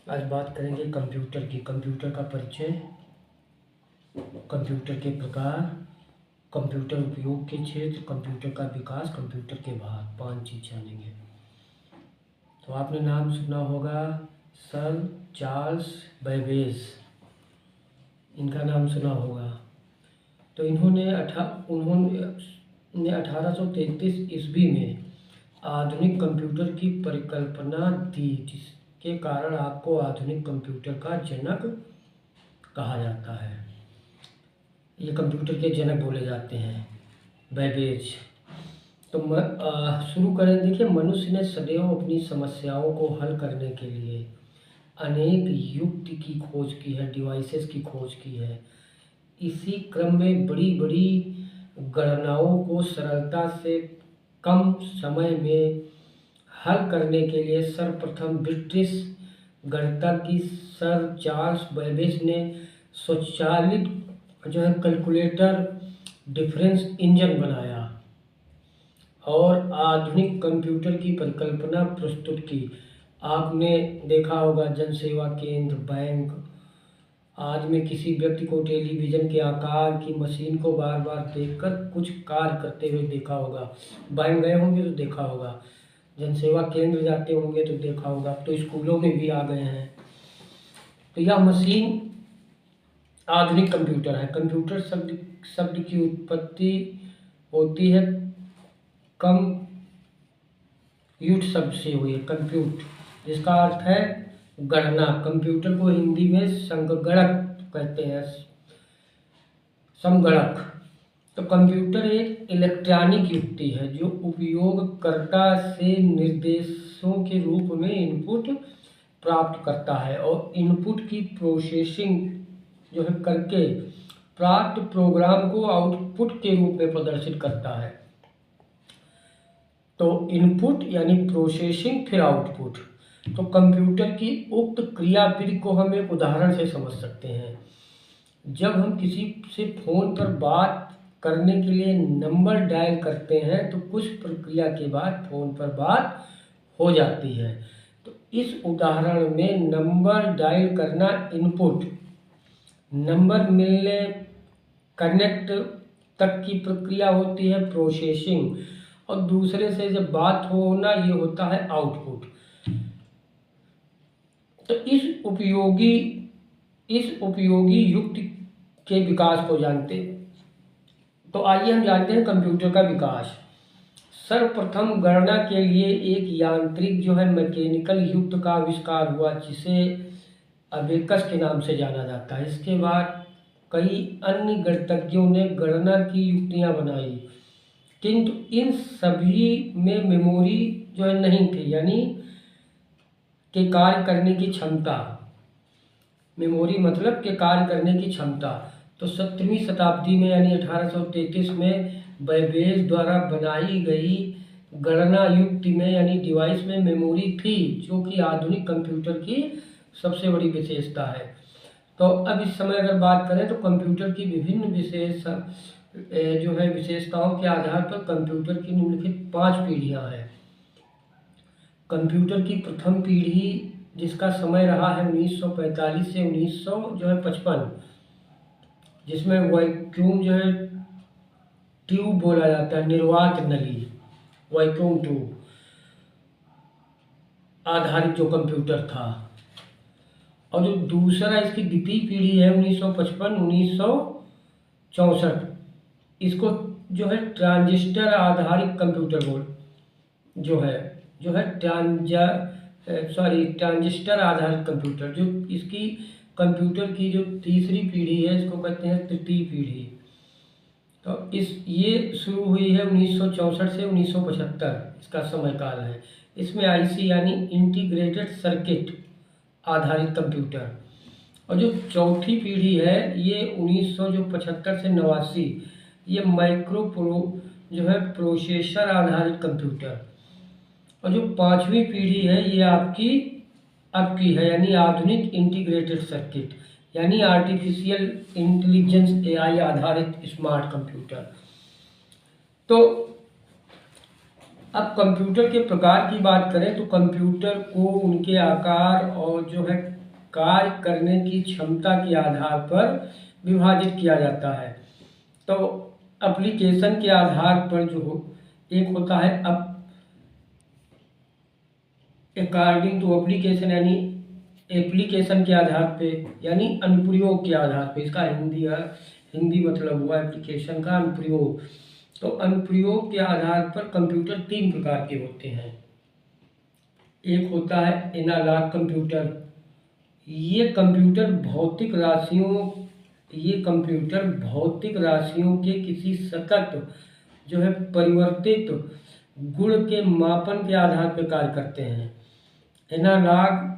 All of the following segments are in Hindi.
आज बात करेंगे कंप्यूटर की। कंप्यूटर का परिचय, कंप्यूटर के प्रकार, कंप्यूटर उपयोग के क्षेत्र, कंप्यूटर का विकास, कंप्यूटर के भाग, 5 चीज़ जानेंगे। तो आपने नाम सुना होगा सर चार्ल्स बैबेज, इनका नाम सुना होगा। तो उन्होंने 1833 ईस्वी में आधुनिक कंप्यूटर की परिकल्पना दी, जिसके कारण आपको आधुनिक कंप्यूटर का जनक कहा जाता है। ये कंप्यूटर के जनक बोले जाते हैं बैबेज। तो शुरू करें। देखिए, मनुष्य ने सदैव अपनी समस्याओं को हल करने के लिए अनेक युक्ति की खोज की है, डिवाइसेस की खोज की है। इसी क्रम में बड़ी बड़ी गणनाओं को सरलता से कम समय में हल करने के लिए सर्वप्रथम ब्रिटिश गणितज्ञ सर चार्ल्स बैबेज ने स्वचालित कैलकुलेटर डिफरेंस इंजन बनाया और आधुनिक कंप्यूटर की परिकल्पना प्रस्तुत की। आपने देखा होगा जनसेवा केंद्र, बैंक। आज में किसी व्यक्ति को टेलीविज़न के आकार की मशीन को बार बार देखकर कुछ कार्य करते हुए देखा होगा। बैंक गए होंगे तो देखा होगा, जनसेवा केंद्र जाते होंगे तो देखा होगा। अब तो स्कूलों में भी आ गए हैं। तो यह मशीन आधुनिक कंप्यूटर है। कंप्यूटर शब्द की उत्पत्ति होती है कंप्यूट शब्द से हुई है। कंप्यूट जिसका अर्थ है गणना। कंप्यूटर को हिंदी में संगणक कहते हैं, समगणक। तो कंप्यूटर एक इलेक्ट्रॉनिक युक्ति है जो उपयोगकर्ता से निर्देशों के रूप में इनपुट प्राप्त करता है और इनपुट की प्रोसेसिंग करके प्राप्त प्रोग्राम को आउटपुट के रूप में प्रदर्शित करता है। तो इनपुट यानी प्रोसेसिंग, फिर आउटपुट। तो कंप्यूटर की उक्त क्रियाविधि को हम एक उदाहरण से समझ सकते हैं। जब हम किसी से फ़ोन पर बात करने के लिए नंबर डायल करते हैं तो कुछ प्रक्रिया के बाद फ़ोन पर बात हो जाती है। तो इस उदाहरण में नंबर डायल करना इनपुट, नंबर मिलने कनेक्ट तक की प्रक्रिया होती है प्रोसेसिंग, और दूसरे से जब बात होना ये होता है आउटपुट। तो इस उपयोगी युक्ति के विकास को जानते हैं। तो आइए हम जानते हैं कंप्यूटर का विकास। सर्वप्रथम गणना के लिए एक यांत्रिक मैकेनिकल युक्त का आविष्कार हुआ, जिसे अबेकस के नाम से जाना जाता है। इसके बाद कई अन्य गणितज्ञों ने गणना की युक्तियां बनाई, किंतु इन सभी में मेमोरी नहीं थी, यानी के कार्य करने की क्षमता। मेमोरी मतलब के कार्य करने की क्षमता। तो 17वीं शताब्दी में यानी 1833 में बैबेज द्वारा बनाई गई गणना युक्ति में यानी डिवाइस में मेमोरी थी, जो कि आधुनिक कंप्यूटर की सबसे बड़ी विशेषता है। तो अब इस समय अगर बात करें तो कंप्यूटर की विभिन्न विशेषताओं के आधार पर कंप्यूटर की निम्नलिखित 5 पीढ़ियां हैं। कंप्यूटर की प्रथम पीढ़ी, जिसका समय रहा है 1945 से 1955, जिसमें वैक्यूम ट्यूब बोला जाता है, निर्वात नली, वैक्यूम ट्यूब आधारित जो कंप्यूटर था। और जो दूसरा इसकी द्वितीय पीढ़ी है 1955-1964, इसको ट्रांजिस्टर आधारित कंप्यूटर ट्रांजिस्टर आधारित कंप्यूटर, जो इसकी कंप्यूटर की जो तीसरी पीढ़ी है इसको कहते हैं तृतीय पीढ़ी। तो ये शुरू हुई है 1964 से 1975, इसका समय काल है। इसमें आईसी यानी इंटीग्रेटेड सर्किट आधारित कंप्यूटर। और जो चौथी पीढ़ी है ये 1975 से 89, ये प्रोसेसर आधारित कंप्यूटर। और जो 5वीं पीढ़ी है ये आपकी है, यानी आधुनिक इंटीग्रेटेड सर्किट, यानी आर्टिफिशियल इंटेलिजेंस एआई आधारित स्मार्ट कंप्यूटर। तो अब कंप्यूटर के प्रकार की बात करें तो कंप्यूटर को उनके आकार और जो है कार्य करने की क्षमता के आधार पर विभाजित किया जाता है। तो एप्लीकेशन के आधार पर एक होता है अब अकॉर्डिंग टू एप्लीकेशन, यानी एप्लीकेशन के आधार पे, यानी अनुप्रयोग के आधार पे। इसका हिंदी मतलब हुआ एप्लीकेशन का अनुप्रयोग। तो अनुप्रयोग के आधार पर कंप्यूटर 3 प्रकार के होते हैं। एक होता है एनालॉग कंप्यूटर। ये कंप्यूटर भौतिक राशियों के किसी सतत जो है परिवर्तित गुण के मापन के आधार पर कार्य करते हैं। एनालॉग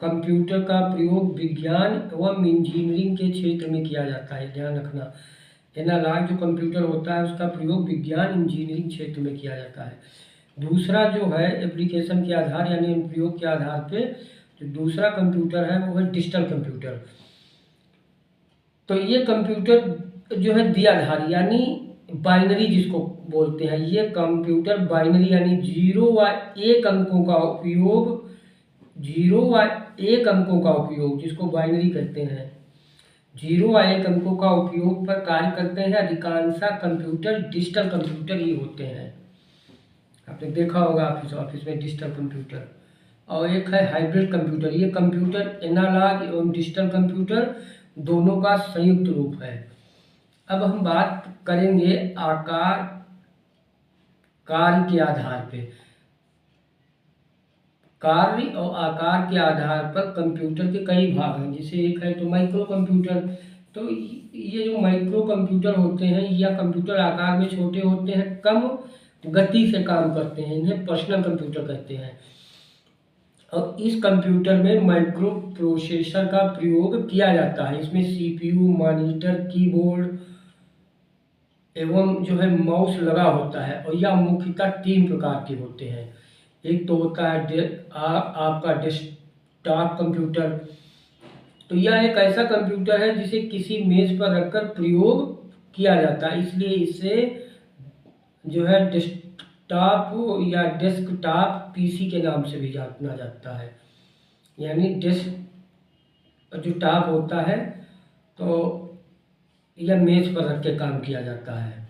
कंप्यूटर का प्रयोग विज्ञान एवं इंजीनियरिंग के क्षेत्र में किया जाता है, ध्यान रखना। एनालॉग जो कंप्यूटर होता है उसका प्रयोग विज्ञान इंजीनियरिंग क्षेत्र में किया जाता है। दूसरा जो है एप्लीकेशन के आधार यानी अनुप्रयोग के आधार पे जो दूसरा कंप्यूटर है वो है डिजिटल कंप्यूटर। तो ये कंप्यूटर जो है द्विआधारी यानी बाइनरी जिसको बोलते हैं, ये कंप्यूटर बाइनरी यानी 0 व 1 अंकों का उपयोग जिसको बाइनरी कहते हैं, 0 व 1 अंकों का उपयोग पर कार्य करते हैं। अधिकांश कंप्यूटर डिजिटल कंप्यूटर ही होते हैं। आपने देखा होगा ऑफिस में डिजिटल कंप्यूटर। और एक है हाइब्रिड कंप्यूटर। ये कंप्यूटर एनालॉग एवं डिजिटल कंप्यूटर दोनों का संयुक्त रूप है। अब हम बात करेंगे कार्य के आधार पे। कार्य और आकार के आधार पर कंप्यूटर के कई भाग हैं। जैसे एक है तो माइक्रो कंप्यूटर। तो ये जो माइक्रो कंप्यूटर होते हैं या कंप्यूटर आकार में छोटे होते हैं, कम गति से काम करते हैं, इन्हें पर्सनल कंप्यूटर कहते हैं। और इस कंप्यूटर में माइक्रो प्रोसेसर का प्रयोग किया जाता है। इसमें सीपीयू, मॉनिटर, कीबोर्ड एवं जो है माउस लगा होता है। और यह मुख्यतः 3 प्रकार के होते हैं। एक तो होता है आपका डेस्कटॉप कंप्यूटर। तो यह एक ऐसा कंप्यूटर है जिसे किसी मेज पर रखकर प्रयोग किया जाता है, इसलिए इसे जो है डेस्कटॉप या डेस्कटॉप पीसी के नाम से भी जाना जाता है। यानी डेस्क जो टॉप होता है तो यह मेज पर रख के काम किया जाता है।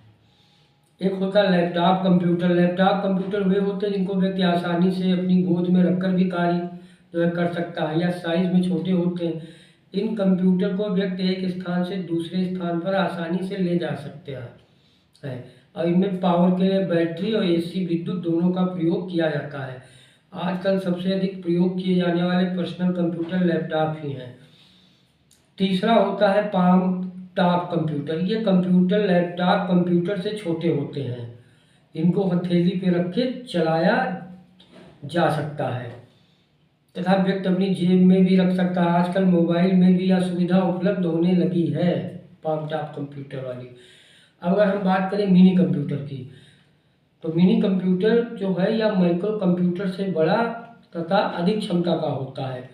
एक होता है लैपटॉप कंप्यूटर। लैपटॉप कंप्यूटर वे होते हैं जिनको व्यक्ति आसानी से अपनी गोद में रखकर भी कार्य जो है कर सकता है या साइज में छोटे होते हैं। इन कंप्यूटर को व्यक्ति एक स्थान से दूसरे स्थान पर आसानी से ले जा सकते हैं। और इनमें पावर के लिए बैटरी और एसी विद्युत दोनों का प्रयोग किया जाता है। आजकल सबसे अधिक प्रयोग किए जाने वाले पर्सनल कंप्यूटर लैपटॉप ही हैं। तीसरा होता है पाम टॉप कंप्यूटर। ये कंप्यूटर लैपटॉप कंप्यूटर से छोटे होते हैं। इनको हथेली पे रख के चलाया जा सकता है तथा व्यक्ति अपनी जेब में भी रख सकता है। आजकल मोबाइल में भी यह सुविधा उपलब्ध होने लगी है पाम टॉप कंप्यूटर वाली। अगर हम बात करें मिनी कंप्यूटर की, तो मिनी कंप्यूटर जो है यह माइक्रो कंप्यूटर से बड़ा तथा अधिक क्षमता का होता है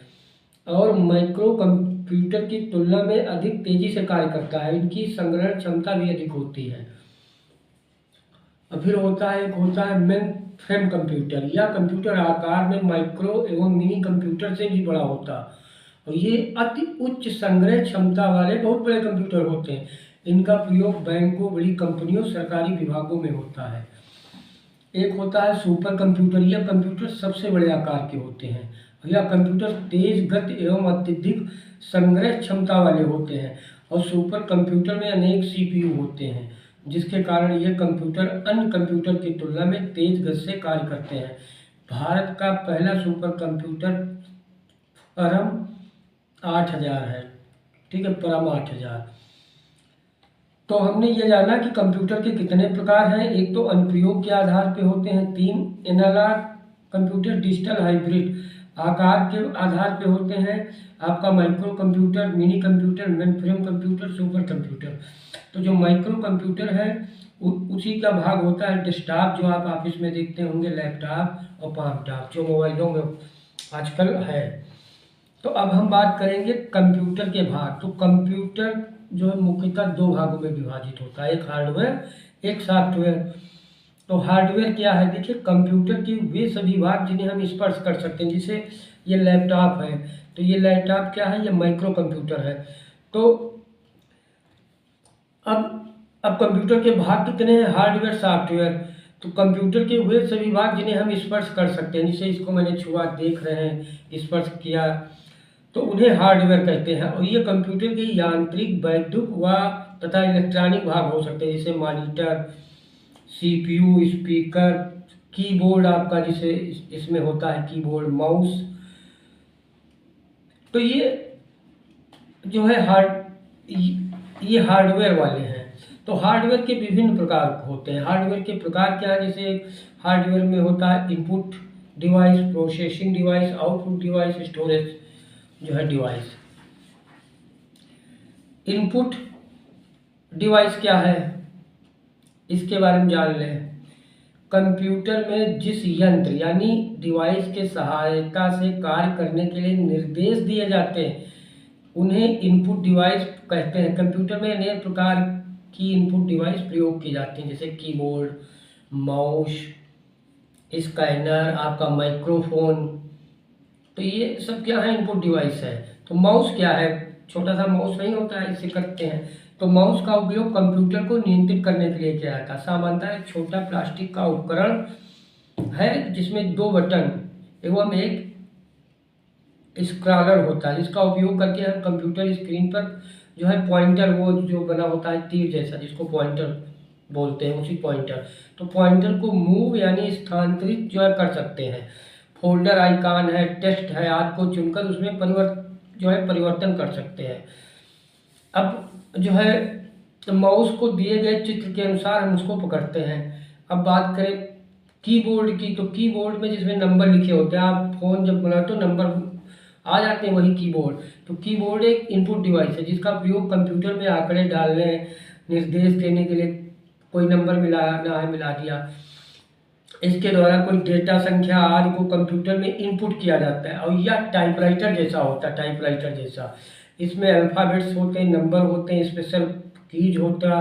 और माइक्रो कंप्यूटर की तुलना में अधिक तेजी से कार्य करता है। इनकी संग्रहण क्षमता भी अधिक होती है। और फिर एक होता है मेन फ्रेम कंप्यूटर। यह कंप्यूटर आकार में माइक्रो एवं मिनी कंप्यूटर से भी बड़ा होता है और ये अति उच्च संग्रह क्षमता वाले बहुत बड़े कंप्यूटर होते हैं। इनका प्रयोग बैंकों, बड़ी कंपनियों, सरकारी विभागों में होता है। एक होता है सुपर कंप्यूटर। यह कंप्यूटर सबसे बड़े आकार के होते हैं। यह कंप्यूटर तेज गति एवं अत्यधिक संग्रह क्षमता वाले होते हैं और सुपर कंप्यूटर में अनेक सीपीयू होते हैं, जिसके कारण यह कंप्यूटर अन्य कंप्यूटर की तुलना में तेज गति से कार्य करते हैं। भारत का पहला सुपर कंप्यूटर परम 8000 है। ठीक है, परम 8000। तो हमने ये जाना कि कंप्यूटर के कितने प्रकार हैं। एक तो अनुप्रयोग के आधार पे होते हैं 3, एनालॉग कंप्यूटर, डिजिटल, हाइब्रिड। आकार के आधार पे होते हैं आपका micro computer, mini computer, mainframe computer, super computer. तो जो माइक्रो कंप्यूटर है उसी का भाग होता है डेस्कटॉप, जो आप ऑफिस में देखते होंगे, लैपटॉप और पाम टॉप जो मोबाइलों में आजकल है। तो अब हम बात करेंगे कंप्यूटर के भाग। तो कंप्यूटर जो है मुख्यतः 2 भागों में विभाजित होता है, एक हार्डवेयर, एक सॉफ्टवेयर। तो हार्डवेयर क्या है, देखिए कंप्यूटर के वे सभी भाग जिन्हें हम स्पर्श कर सकते हैं। जैसे ये लैपटॉप है, तो ये लैपटॉप क्या है, ये माइक्रो कंप्यूटर है। तो अब कंप्यूटर के भाग कितने हैं, हार्डवेयर सॉफ्टवेयर। तो कंप्यूटर के वे सभी भाग जिन्हें हम स्पर्श कर सकते हैं, जैसे इसको मैंने छुआ, देख रहे हैं, स्पर्श किया, तो उन्हें हार्डवेयर कहते हैं। और ये कंप्यूटर के यांत्रिक, वैद्युत व तथा इलेक्ट्रॉनिक भाग हो सकते हैं, जैसे मॉनिटर, सीपीयू, स्पीकर, कीबोर्ड आपका जिसे इसमें होता है कीबोर्ड, माउस। तो ये जो है ये हार्डवेयर वाले हैं। तो हार्डवेयर के विभिन्न प्रकार होते हैं। हार्डवेयर के प्रकार क्या है, जैसे हार्डवेयर में होता है input device, processing device, output device, storage जो है डिवाइस। इनपुट डिवाइस क्या है, इसके बारे में जान लें। कंप्यूटर में जिस यंत्र यानी डिवाइस के सहायता से कार्य करने के लिए निर्देश दिए जाते हैं उन्हें इनपुट डिवाइस कहते हैं। कंप्यूटर में अनेक प्रकार की इनपुट डिवाइस प्रयोग की जाती हैं, जैसे कीबोर्ड, माउस, स्कैनर, आपका माइक्रोफोन। तो ये सब क्या है, इनपुट डिवाइस है। तो माउस क्या है, छोटा सा माउस नहीं होता है, इसे करते हैं। तो माउस का उपयोग कंप्यूटर को नियंत्रित करने के लिए किया जाता है। सामान्यतः एक छोटा प्लास्टिक का उपकरण है जिसमें 2 बटन एवं एक स्क्रॉलर होता है, जिसका उपयोग करके हम कंप्यूटर स्क्रीन पर जो है पॉइंटर, वो जो बना होता है तीर जैसा, जिसको पॉइंटर बोलते हैं, उसी पॉइंटर, तो पॉइंटर को मूव यानी स्थानांतरित जो है कर सकते हैं। फोल्डर आइकॉन है, टेक्स्ट है, आदि को चुनकर उसमें परिवर्तन कर सकते हैं। अब जो है माउस को दिए गए चित्र के अनुसार हम उसको पकड़ते हैं। अब बात करें कीबोर्ड की, तो कीबोर्ड में जिसमें नंबर लिखे होते हैं, आप फोन जब बनाते हो नंबर आ जाते हैं, वही कीबोर्ड। तो कीबोर्ड एक इनपुट डिवाइस है जिसका प्रयोग कंप्यूटर में आंकड़े डालने, निर्देश देने के लिए, कोई नंबर मिलाना है मिला दिया, इसके द्वारा कोई डेटा संख्या आदि को कंप्यूटर में इनपुट किया जाता है। और यह टाइपराइटर जैसा होता है, टाइपराइटर जैसा। इसमें अल्फ़ाबेट्स होते हैं, नंबर होते हैं, स्पेशल कीज होता,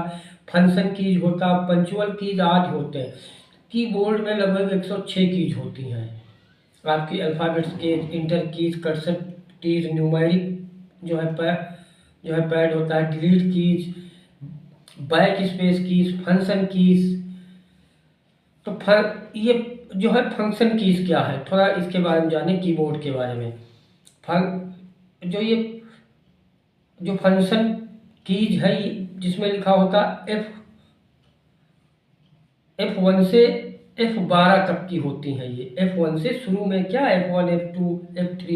फंक्शन कीज होता, पंचुअल कीज आदि होते हैं। कीबोर्ड में लगभग 106 कीज होती हैं आपकी अल्फ़ाबेट्स के, inter keys, cursor keys, numeric जो है पैड होता है, delete keys, back space keys, function keys. तो ये जो है फंक्शन कीज क्या है, थोड़ा इसके बारे में जाने, कीबोर्ड के बारे में। जो फंक्शन कीज है जिसमें लिखा होता F1 से F12 तक की होती हैं। ये F1 से शुरू में क्या, F1, F2, F3,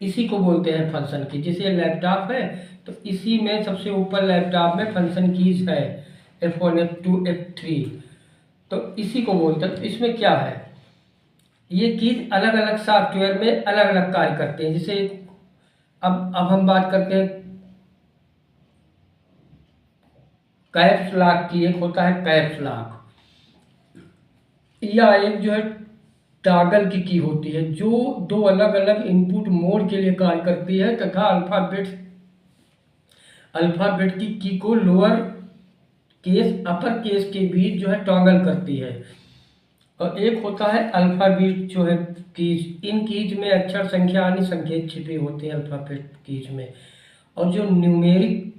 इसी को बोलते हैं फंक्शन की। जैसे लैपटॉप है तो इसी में सबसे ऊपर लैपटॉप में फंक्शन कीज है F1, F2, F3, तो इसी को बोलते हैं। तो इसमें क्या है, ये कीज अलग अलग सॉफ्टवेयर में अलग अलग कार्य करते हैं। जैसे अब हम बात करते हैं कैप्स लॉक की। एक होता है कैप्स लॉक, या एक जो है टॉगल की होती है, जो 2 अलग अलग इनपुट मोड के लिए कार्य करती है तथा अल्फ़ाबेट की को लोअर केस अपर केस के बीच जो है टॉगल करती है। और एक होता है अल्फ़ाबेट जो है कीज। इन कीज में अक्षर, संख्या यानी संकेत छिपे होते हैं अल्फ़ाबेट कीज में। और जो न्यूमेरिक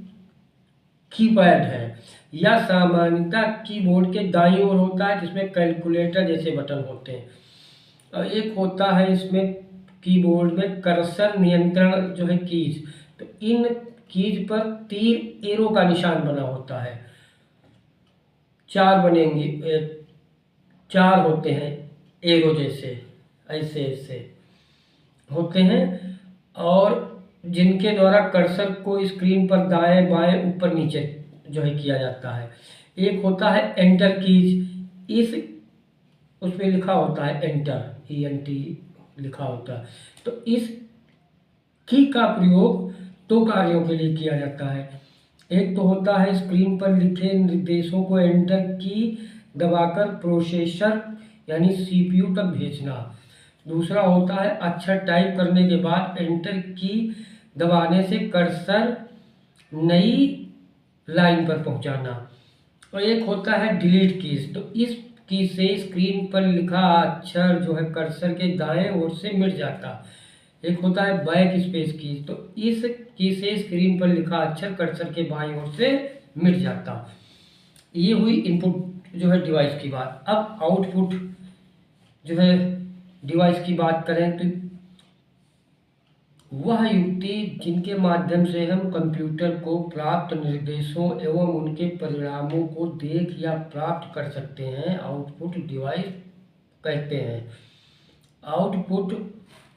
कीपैड है या सामान्यतः कीबोर्ड के दाईं ओर होता है, जिसमें कैलकुलेटर जैसे बटन होते हैं। और एक होता है इसमें कीबोर्ड में कर्सर नियंत्रण जो है कीज। तो इन कीज पर तीर, एरो का निशान बना होता है, 4 बनेंगे, 4 होते हैं एरो जैसे, ऐसे ऐसे होते हैं, और जिनके द्वारा कर्सर को स्क्रीन पर दाएं बाएं ऊपर नीचे जो है किया जाता है। एक होता है एंटर कीज, इस उसमें लिखा होता है एंटर, ENT लिखा होता है। तो इस की का प्रयोग 2 कार्यों के लिए किया जाता है। एक तो होता है स्क्रीन पर लिखे निर्देशों को एंटर की दबाकर प्रोसेसर यानी CPU तक भेजना। दूसरा होता है अक्षर टाइप करने के बाद एंटर की दबाने से कर्सर नई लाइन पर पहुंचाना। और एक होता है डिलीट कीज। तो इस की से स्क्रीन पर लिखा अक्षर जो है कर्सर के दाएं ओर से मिट जाता। एक होता है बैक स्पेस कीज। तो इस की से स्क्रीन पर लिखा अक्षर कर्सर के बाएं ओर से मिट जाता। ये हुई इनपुट जो है डिवाइस की बात। अब आउटपुट जो है डिवाइस की बात करें तो वह युक्ति जिनके माध्यम से हम कंप्यूटर को प्राप्त निर्देशों एवं उनके परिणामों को देख या प्राप्त कर सकते हैं, आउटपुट डिवाइस कहते हैं। आउटपुट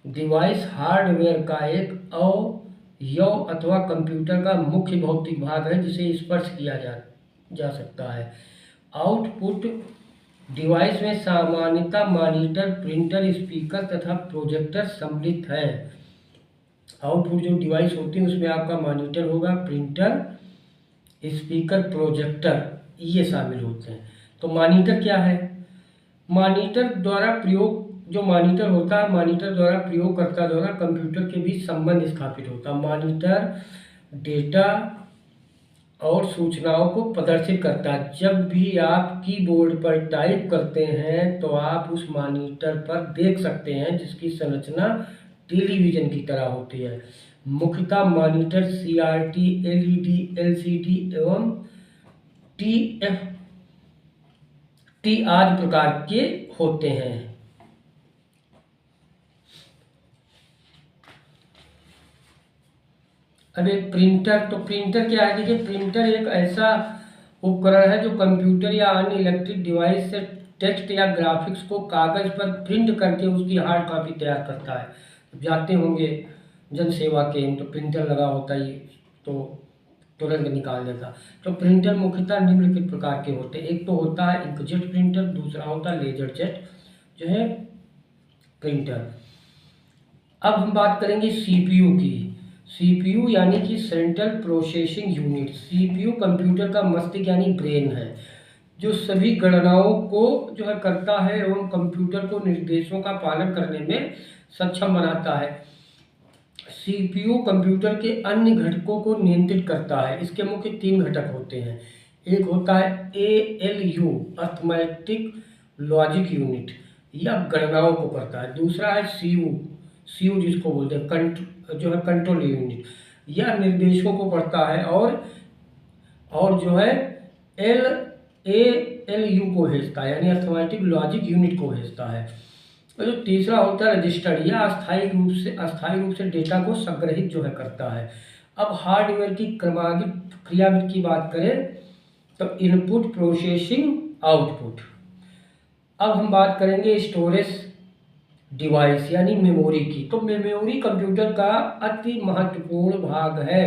डिवाइस हार्डवेयर का एक अवयव अथवा कंप्यूटर का मुख्य भौतिक भाग है जिसे स्पर्श किया जा सकता है। आउटपुट डिवाइस में सामान्यतः मॉनिटर, प्रिंटर, स्पीकर तथा प्रोजेक्टर सम्मिलित है। आउटपुट जो डिवाइस होती है उसमें आपका मॉनिटर होगा, प्रिंटर, स्पीकर, प्रोजेक्टर, ये शामिल होते हैं। तो मॉनिटर क्या है? मॉनिटर द्वारा प्रयोग जो मॉनिटर होता है, मॉनिटर द्वारा प्रयोगकर्ता द्वारा कंप्यूटर के बीच संबंध स्थापित होता है। मॉनिटर डेटा और सूचनाओं को प्रदर्शित करता है। जब भी आप कीबोर्ड पर टाइप करते हैं तो आप उस मॉनिटर पर देख सकते हैं जिसकी संरचना टेलीविजन की तरह होती है। मुख्यतः मॉनिटर सीआरटी, एलईडी, एलसीडी एवं टीएफटी आदि प्रकार के होते हैं। अब एक प्रिंटर, तो प्रिंटर क्या है? देखिए, प्रिंटर एक ऐसा उपकरण है जो कंप्यूटर या अन्य इलेक्ट्रिक डिवाइस से टेक्स्ट या ग्राफिक्स को कागज पर प्रिंट करके उसकी हार्ड कॉपी तैयार करता है। जाते होंगे जन सेवा केंद्र तो प्रिंटर लगा होता है, तो तुरंत निकाल देता। तो प्रिंटर मुख्यतः निम्नलिखित प्रकार के होते हैं। एक तो होता है इंकजेट प्रिंटर, दूसरा होता है लेजर जेट जो है प्रिंटर। अब हम बात करेंगे सीपीयू की। सीपीयू यानी कि central processing unit. CPU computer का मस्तिष्क यानी ब्रेन है जो सभी गणनाओं को जो है करता है एवं कंप्यूटर को निर्देशों का पालन करने में सक्षम बनाता है। सीपीयू कंप्यूटर के अन्य घटकों को नियंत्रित करता है। इसके मुख्य 3 घटक होते हैं। एक होता है एएलयू, अर्थमेटिक लॉजिक यूनिट, यह गणनाओं को करता है। दूसरा है सीयू जिसको बोलते हैं जो है कंट्रोल यूनिट, यह निर्देशों को पढ़ता है और जो है एलएलयू को भेजता है, यानी अर्थमेटिक लॉजिक यूनिट को भेजता है। और जो तीसरा होता है रजिस्टर, यह अस्थायी रूप से डेटा को संग्रहित जो है करता है। अब हार्डवेयर की क्रमागत क्रियाविधि की बात करें तो इनपुट, प्रोसेसिंग, आउटपुट। अब हम बात करेंगे स्टोरेज डिवाइस यानी मेमोरी की। तो मेमोरी कंप्यूटर का अति महत्वपूर्ण भाग है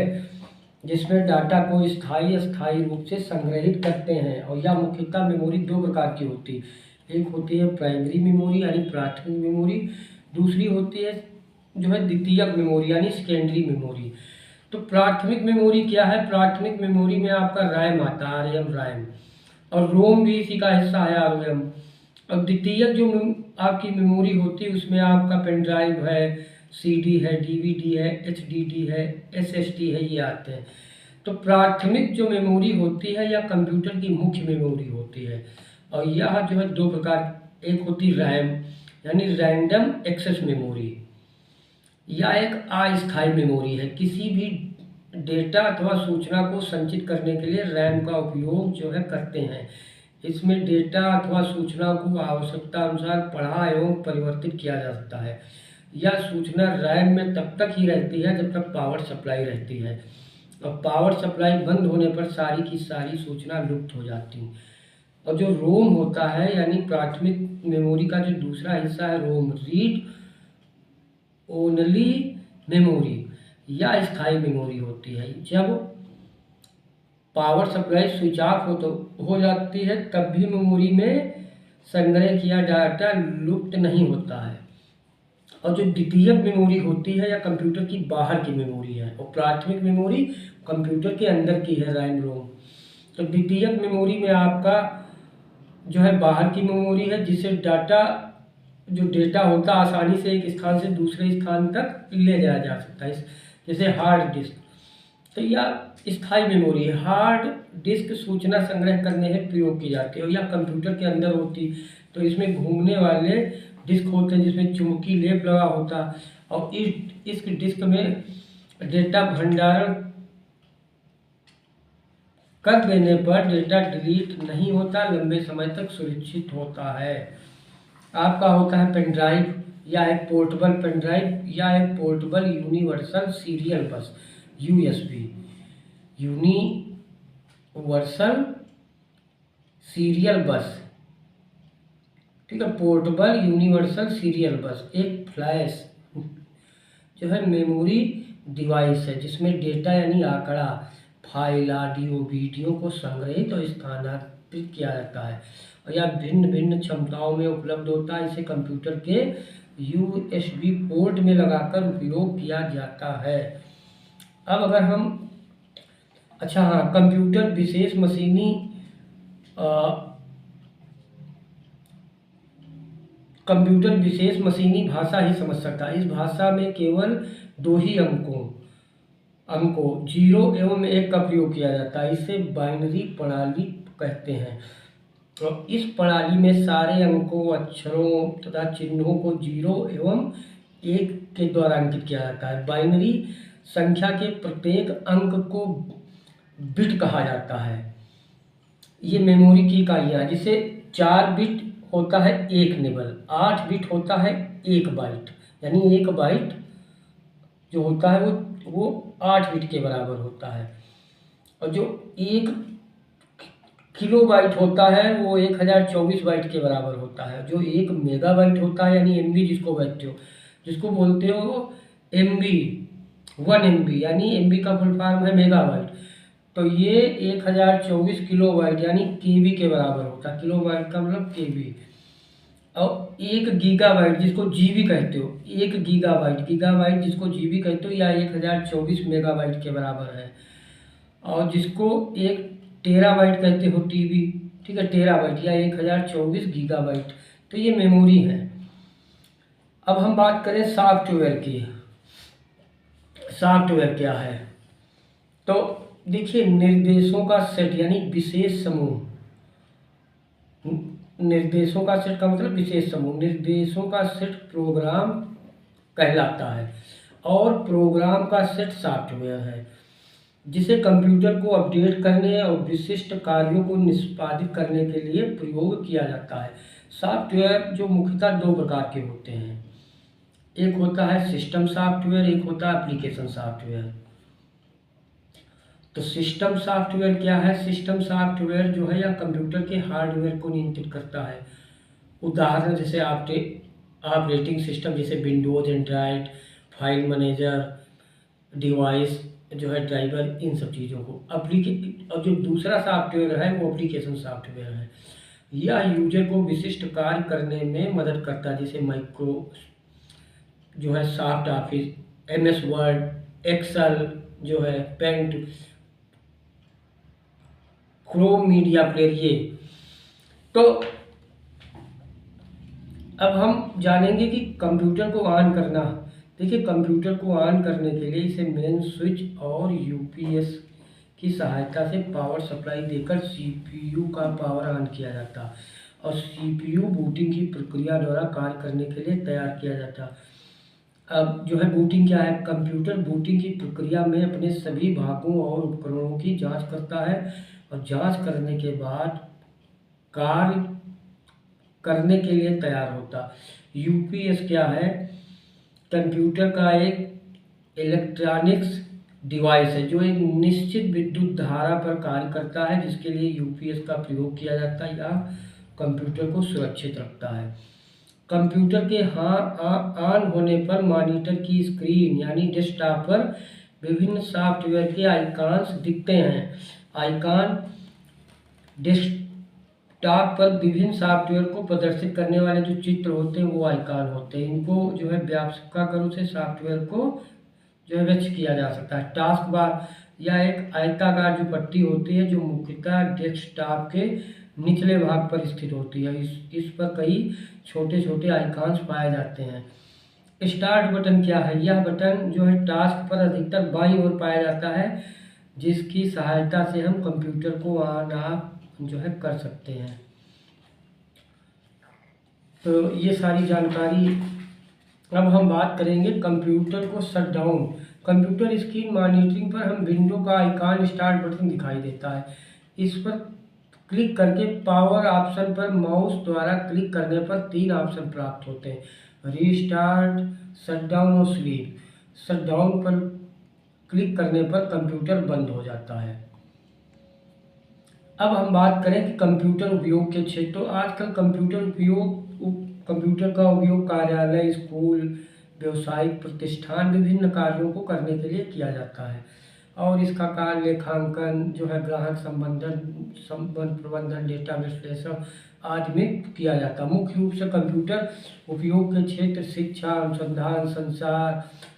जिसमें डाटा को अस्थायी रूप से संग्रहित करते हैं। और यह मुख्यतः मेमोरी 2 प्रकार की होती है। एक होती है प्राइमरी मेमोरी यानी प्राथमिक मेमोरी, दूसरी होती है जो है द्वितीयक मेमोरी यानी सेकेंडरी मेमोरी। तो प्राथमिक मेमोरी क्या है? प्राथमिक मेमोरी में आपका रैम आता है, रैम, और रोम भी इसी का हिस्सा है, आरओएम। और द्वितीयक जो आपकी मेमोरी होती है उसमें आपका पेन ड्राइव है, सीडी है, डीवीडी है, एचडीडी है, एसएसडी है, ये आते हैं। तो प्राथमिक जो मेमोरी होती है यह कंप्यूटर की मुख्य मेमोरी होती है। और यह जो है 2 प्रकार, एक होती रैम यानी रैंडम एक्सेस मेमोरी, यह एक अस्थायी मेमोरी है। किसी भी डेटा अथवा सूचना को संचित करने के लिए रैम का उपयोग जो है करते हैं। इसमें डेटा अथवा सूचना को आवश्यकता अनुसार पढ़ा एवं परिवर्तित किया जा सकता है। यह सूचना रैम में तब तक ही रहती है जब तक पावर सप्लाई रहती है, और पावर सप्लाई बंद होने पर सारी की सारी सूचना लुप्त हो जाती है। और जो रोम होता है यानी प्राथमिक मेमोरी का जो दूसरा हिस्सा है रोम, रीड ओनली मेमोरी, या स्थायी मेमोरी होती है। जब पावर सप्लाई स्विच ऑफ हो जाती है तब भी मेमोरी में संग्रह किया डाटा लुप्त नहीं होता है। और जो द्वितीयक मेमोरी होती है या कंप्यूटर की बाहर की मेमोरी है, और प्राथमिक मेमोरी कंप्यूटर के अंदर की है, रैम रोम। तो द्वितीयक मेमोरी में आपका जो है बाहर की मेमोरी है जिसे डेटा होता है आसानी से एक स्थान से दूसरे स्थान तक ले जाया जा सकता है, जैसे हार्ड डिस्क। तो यह स्थायी मेमोरी है। हार्ड डिस्क सूचना संग्रह करने में प्रयोग की जाती है और यह कंप्यूटर के अंदर होती, तो इसमें घूमने वाले डिस्क होते हैं जिसमें चुंबकीय लेप लगा होता, और इस डिस्क में डेटा भंडारण कर देने पर डेटा डिलीट नहीं होता, लंबे समय तक सुरक्षित होता है। आपका होता है पेन ड्राइव या एक पोर्टेबल पेन ड्राइव या एक पोर्टेबल यूनिवर्सल सीरियल बस, यूएसबी, यूनिवर्सल सीरियल बस, ठीक है। पोर्टेबल यूनिवर्सल सीरियल बस एक फ्लैश जो है मेमोरी डिवाइस है जिसमें डेटा यानी आंकड़ा, फाइल, ऑडियो, वीडियो को संग्रहित और स्थानांतरित किया जाता है और यह भिन्न भिन्न क्षमताओं में उपलब्ध होता है। इसे कंप्यूटर के यूएसबी पोर्ट में लगाकर उपयोग किया जाता है। अब अगर हम कंप्यूटर विशेष मशीनी कंप्यूटर विशेष मशीनी भाषा ही समझ सकता है। इस भाषा में केवल 2 ही अंकों 0 एवं 1 का प्रयोग किया जाता है। इसे बाइनरी प्रणाली कहते हैं। तो इस प्रणाली में सारे अंकों, अक्षरों तथा चिन्हों को 0 एवं 1 के द्वारा अंकित किया जाता है। बाइनरी संख्या के प्रत्येक अंक को बिट कहा जाता है। ये मेमोरी की इकाइयाँ, जिसे 4 बिट होता है 1 निबल, 8 बिट होता है 1 बाइट, यानी 1 बाइट जो होता है वो 8 बिट के बराबर होता है। और जो 1 किलोबाइट होता है वो 1024 बाइट के बराबर होता है। जो 1 मेगाबाइट होता है यानी एमबी जिसको बोलते हो एमबी, 1 एमबी, यानी एमबी का फुल फॉर्म है मेगाबाइट। तो ये 1024 किलोबाइट यानी केबी के बराबर होता है। किलोबाइट का मतलब केबी। और 1 गीगाबाइट जिसको जीबी कहते हो, 1 गीगाबाइट जिसको जीबी कहते हो, या 1024 मेगाबाइट के बराबर है। और जिसको 1 टेराबाइट कहते हो टीबी, ठीक है, टेराबाइट या 1024 गीगाबाइट। तो ये मेमोरी है। अब हम बात करें सॉफ्टवेयर की। सॉफ्टवेयर क्या है? तो देखिए, निर्देशों का सेट यानी विशेष समूह। निर्देशों का सेट का मतलब विशेष समूह। निर्देशों का सेट प्रोग्राम कहलाता है और प्रोग्राम का सेट सॉफ्टवेयर है जिसे कंप्यूटर को अपडेट करने और विशिष्ट कार्यों को निष्पादित करने के लिए प्रयोग किया जाता है। सॉफ्टवेयर जो मुख्यतः 2 प्रकार के होते हैं, एक होता है सिस्टम सॉफ्टवेयर, एक होता है एप्लीकेशन सॉफ्टवेयर। तो सिस्टम सॉफ्टवेयर क्या है? सिस्टम सॉफ्टवेयर जो है या कंप्यूटर के हार्डवेयर को नियंत्रित करता है। उदाहरण जैसे ऑपरेटिंग सिस्टम जैसे Windows, Android, file manager, device जो है, ड्राइवर, इन सब चीज़ों को। और जो दूसरा सॉफ्टवेयर है वो एप्लीकेशन सॉफ्टवेयर है। यह यूजर को विशिष्ट कार्य करने में मदद करता है, जैसे माइक्रो जो है, soft office, MS Word, Excel जो है, पेंट, क्रोम मीडिया प्लेयर, ये। तो अब हम जानेंगे कि कंप्यूटर को ऑन करना। देखिए, कंप्यूटर को ऑन करने के लिए इसे मेन स्विच और यूपीएस की सहायता से पावर सप्लाई देकर सीपीयू का पावर ऑन किया जाता और सीपीयू बूटिंग की प्रक्रिया द्वारा कार्य करने के लिए तैयार किया जाता। अब जो है बूटिंग क्या है? कंप्यूटर बूटिंग की प्रक्रिया में अपने सभी भागों और उपकरणों की जांच करता है और जांच करने के बाद कार्य करने के लिए तैयार होता। यूपीएस क्या है? कंप्यूटर का एक इलेक्ट्रॉनिक्स डिवाइस है जो एक निश्चित विद्युत धारा पर कार्य करता है, जिसके लिए यूपीएस का प्रयोग किया जाता है या कंप्यूटर को सुरक्षित रखता है। कंप्यूटर के ऑन होने पर मॉनिटर की स्क्रीन यानी डेस्कटॉप पर विभिन्न सॉफ्टवेयर के आइकॉन्स दिखते हैं। आइकॉन डेस्कटॉप पर विभिन्न सॉफ्टवेयर को प्रदर्शित करने वाले जो चित्र होते हैं वो आइकॉन होते हैं। इनको जो है व्यापकाकरण से सॉफ्टवेयर को जो है व्यक्त किया जा सकता है। टास्क बार या एक आयताकार जो पट्टी होती है जो मुख्यतः डेस्कटॉप के निचले भाग पर स्थित होती है। इस पर कई छोटे छोटे आइकॉन्स पाए जाते हैं। स्टार्ट बटन क्या है? यह बटन जो है टास्क पर अधिकतर बाईं ओर पाया जाता है। जिसकी सहायता से हम कंप्यूटर को ऑन ऑफ जो है कर सकते हैं। तो ये सारी जानकारी। अब हम बात करेंगे कंप्यूटर को shut down. Computer screen monitoring पर हम विंडो का आइकॉन स्टार्ट बटन दिखाई देता है। इस पर क्लिक करके पावर ऑप्शन पर माउस द्वारा क्लिक करने पर 3 ऑप्शन प्राप्त होते हैं, रीस्टार्ट, शटडाउन और स्लीप। शटडाउन पर क्लिक करने पर कंप्यूटर बंद हो जाता है। अब हम बात करें कि कंप्यूटर उपयोग के क्षेत्र। तो आजकल कंप्यूटर का उपयोग कार्यालय, स्कूल, व्यवसायिक प्रतिष्ठान विभिन्न कार्यों को करने के लिए किया जाता है। और इसका कार्य लेखांकन जो है, ग्राहक संबंध प्रबंधन, डेटा विश्लेषण आदि में किया जाता है। मुख्य रूप से कंप्यूटर उपयोग के क्षेत्र शिक्षा, अनुसंधान,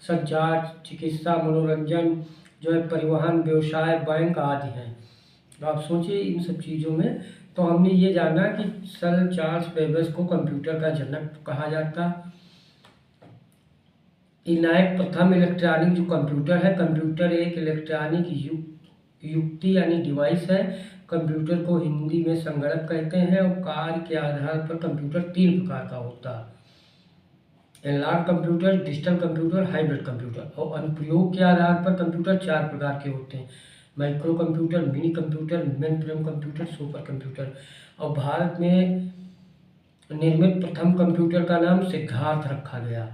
संचार, चिकित्सा, मनोरंजन जो है, परिवहन, व्यवसाय, बैंक आदि हैं। तो आप सोचिए इन सब चीज़ों में। तो हमने ये जाना कि सर चार्ल्स बेबेज को कंप्यूटर का जनक कहा जाता। इनायत प्रथम इलेक्ट्रॉनिक जो कंप्यूटर है, कंप्यूटर एक इलेक्ट्रॉनिक युक्ति यानी डिवाइस है। कंप्यूटर को हिंदी में संगणक कहते हैं और कार्य के आधार पर कंप्यूटर 3 प्रकार का होता है, analog computer, digital computer, hybrid computer. और अनुप्रयोग के आधार पर कंप्यूटर 4 प्रकार के होते हैं, micro computer, mini computer, main frame computer, super computer. और भारत में निर्मित प्रथम कंप्यूटर का नाम सिद्धार्थ रखा गया।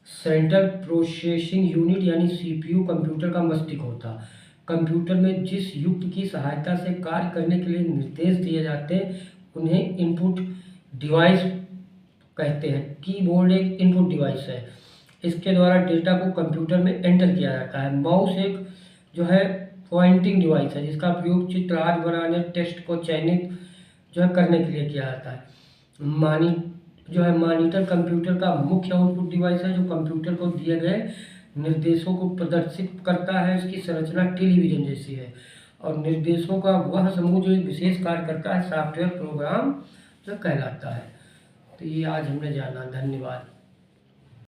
सेंट्रल प्रोसेसिंग यूनिट यानी सीपीयू कंप्यूटर का मस्तिष्क होता। कंप्यूटर में जिस युक्ति की सहायता से कार्य करने के लिए निर्देश दिए जाते हैं उन्हें इनपुट डिवाइस कहते हैं। कीबोर्ड एक इनपुट डिवाइस है, इसके द्वारा डेटा को कंप्यूटर में एंटर किया जाता है। माउस एक जो है पॉइंटिंग डिवाइस है, जिसका उपयोग चित्र आदि बनाने, टेक्स्ट को चयनित जो है करने के लिए किया जाता है। मॉनिटर कंप्यूटर का मुख्य आउटपुट डिवाइस है, जो कंप्यूटर को दिए गए निर्देशों को प्रदर्शित करता है। इसकी संरचना टेलीविजन जैसी है और निर्देशों का वह समूह जो एक विशेष कार्य करता है सॉफ्टवेयर प्रोग्राम जो कहलाता है। तो ये आज हमने जाना। धन्यवाद।